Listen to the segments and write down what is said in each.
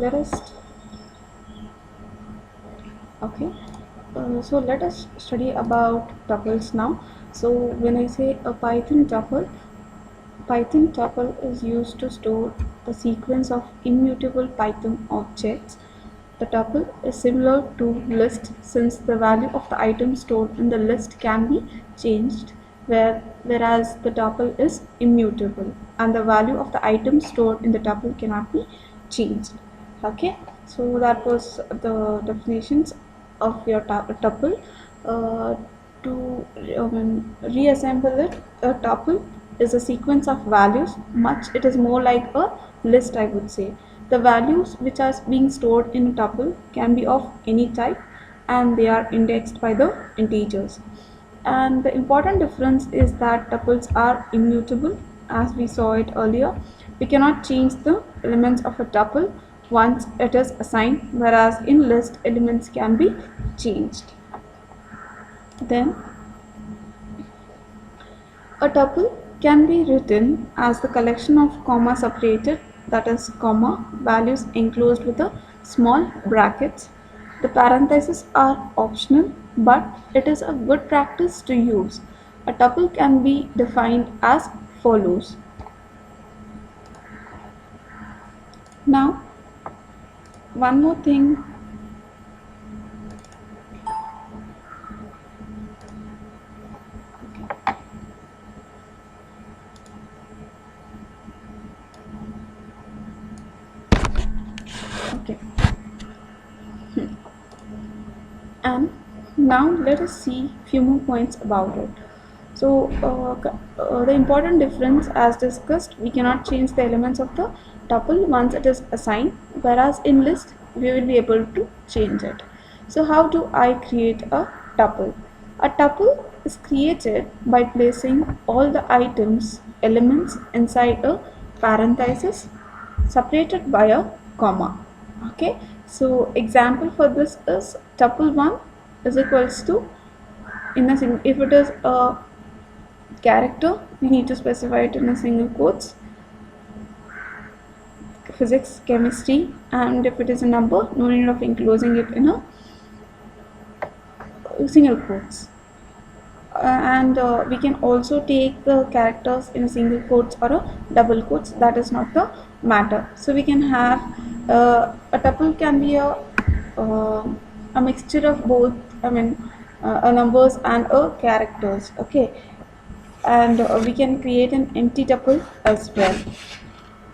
let us okay so let us study about tuples now. So when I say a Python tuple is used to store the sequence of immutable Python objects. The tuple is similar to list since the value of the item stored in the list can be changed, whereas the tuple is immutable and the value of the item stored in the tuple cannot be changed. Okay, so that was the definitions of your tuple. Uh, to reassemble it, a tuple is a sequence of values. Much it is more like a list, I would say. The values which are being stored in a tuple can be of any type and they are indexed by the integers. And the important difference is that tuples are immutable, as we saw it earlier. We cannot change the elements of a tuple once it is assigned, whereas in list elements can be changed. Then a tuple can be written as the collection of comma separated, that is comma values enclosed with a small brackets. The parentheses are optional, but it is a good practice to use. A tuple can be defined as follows. Now, one more thing. Okay. And now let us see few more points about it. So the important difference, as discussed, we cannot change the elements of the tuple once it is assigned, whereas in list we will be able to change it. So how do I create a tuple? A tuple is created by placing all the items elements inside a parenthesis separated by a comma. Okay, so example for this is tuple 1 is equals to, if it is a character, we need to specify it in a single quotes, physics, chemistry, and if it is a number, no need of enclosing it in a single quotes. And we can also take the characters in a single quotes or a double quotes, that is not the matter. So we can have a tuple can be a mixture of both, a numbers and a characters. Okay, and we can create an empty tuple as well.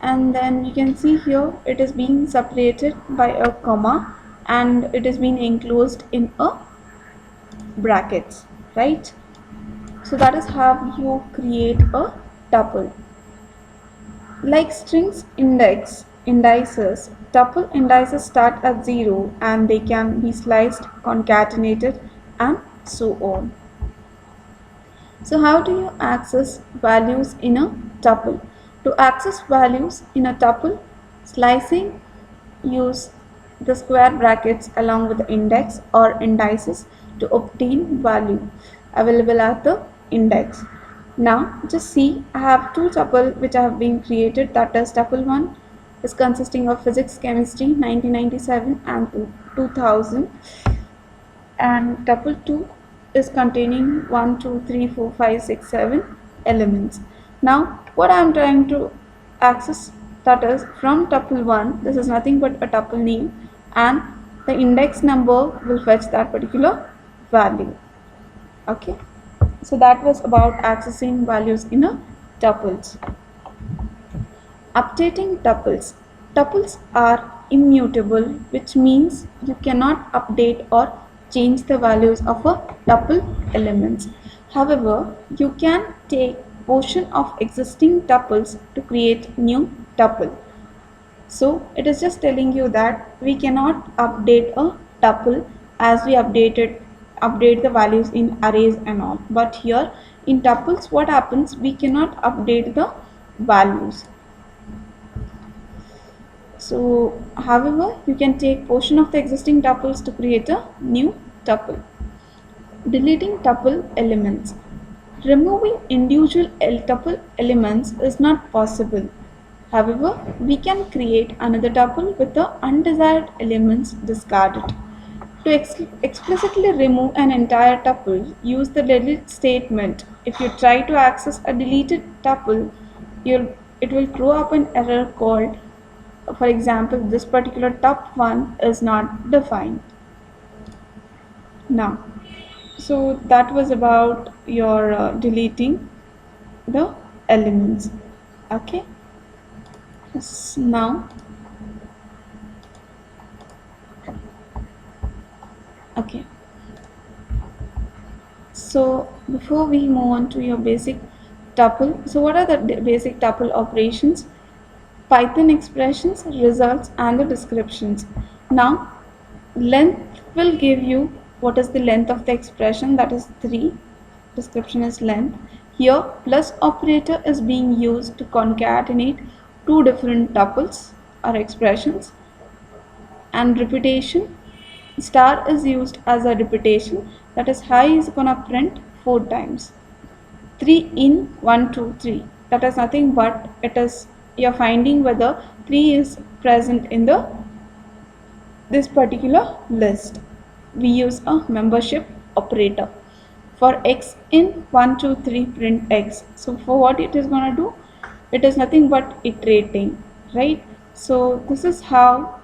And then you can see here it is being separated by a comma and it is being enclosed in a brackets, right? So that is how you create a tuple. Like strings indices, tuple indices start at 0 and they can be sliced, concatenated, and so on. So how do you access values in a tuple? To access values in a tuple, slicing, use the square brackets along with the index or indices to obtain value available at the index. Now just see, I have two tuple which have been created, that is tuple 1 is consisting of physics, chemistry 1997 and 2000, and tuple 2 is containing 1, 2, 3, 4, 5, 6, 7 elements. Now what I am trying to access, that is from tuple 1, this is nothing but a tuple name, and the index number will fetch that particular value. Okay, so that was about accessing values in a tuples. Updating tuples. Tuples are immutable, which means you cannot update or change the values of a tuple elements. However, you can take portion of existing tuples to create new tuple. So it is just telling you that we cannot update a tuple as we update the values in arrays and all. But here in tuples, what happens? We cannot update the values. So, however, you can take portion of the existing tuples to create a new tuple. Deleting tuple elements. Removing individual tuple elements is not possible. However, we can create another tuple with the undesired elements discarded. To explicitly remove an entire tuple, use the delete statement. If you try to access a deleted tuple, it will throw up an error called, for example, this particular tup1 is not defined. Now, so that was about your deleting the elements. Okay. Now, okay. So before we move on to your basic tuple, so what are the basic tuple operations? Python expressions, results, and the descriptions. Now, length will give you what is the length of the expression, that is 3. Description is length. Here, plus operator is being used to concatenate two different tuples or expressions, and repetition. Star is used as a repetition, that is high is gonna print 4 times. 3 in 1 2 3, that is nothing but it is you're finding whether 3 is present in the this particular list. We use a membership operator. For x in 1 2 3 print x. So for what it is going to do, it is nothing but iterating, right? So this is how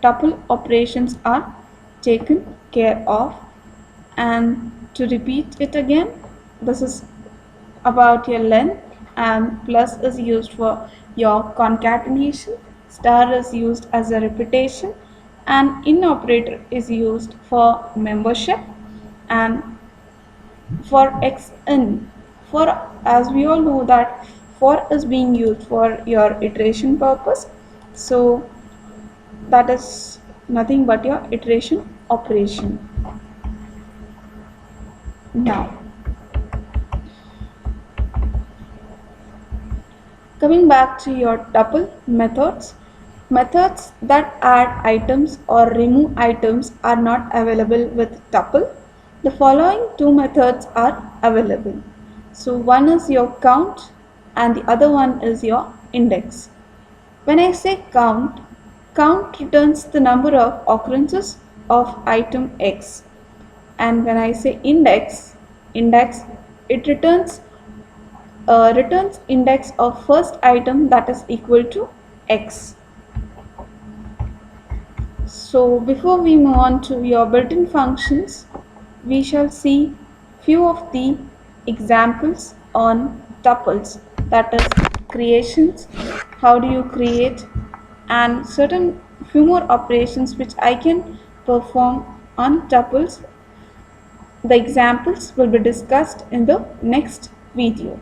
tuple operations are taken care of. And to repeat it again, this is about your length, and plus is used for your concatenation, star is used as a repetition, and in operator is used for membership, and for x in, for, as we all know that for is being used for your iteration purpose, so that is nothing but your iteration operation. Now, coming back to your tuple methods, methods that add items or remove items are not available with tuple. The following two methods are available. So one is your count and the other one is your index. When I say count, count returns the number of occurrences of item X. And when I say index, it returns index of first item that is equal to X. So before we move on to your built-in functions, we shall see few of the examples on tuples, that is creations, how do you create, and certain few more operations which I can perform on tuples. The examples will be discussed in the next video.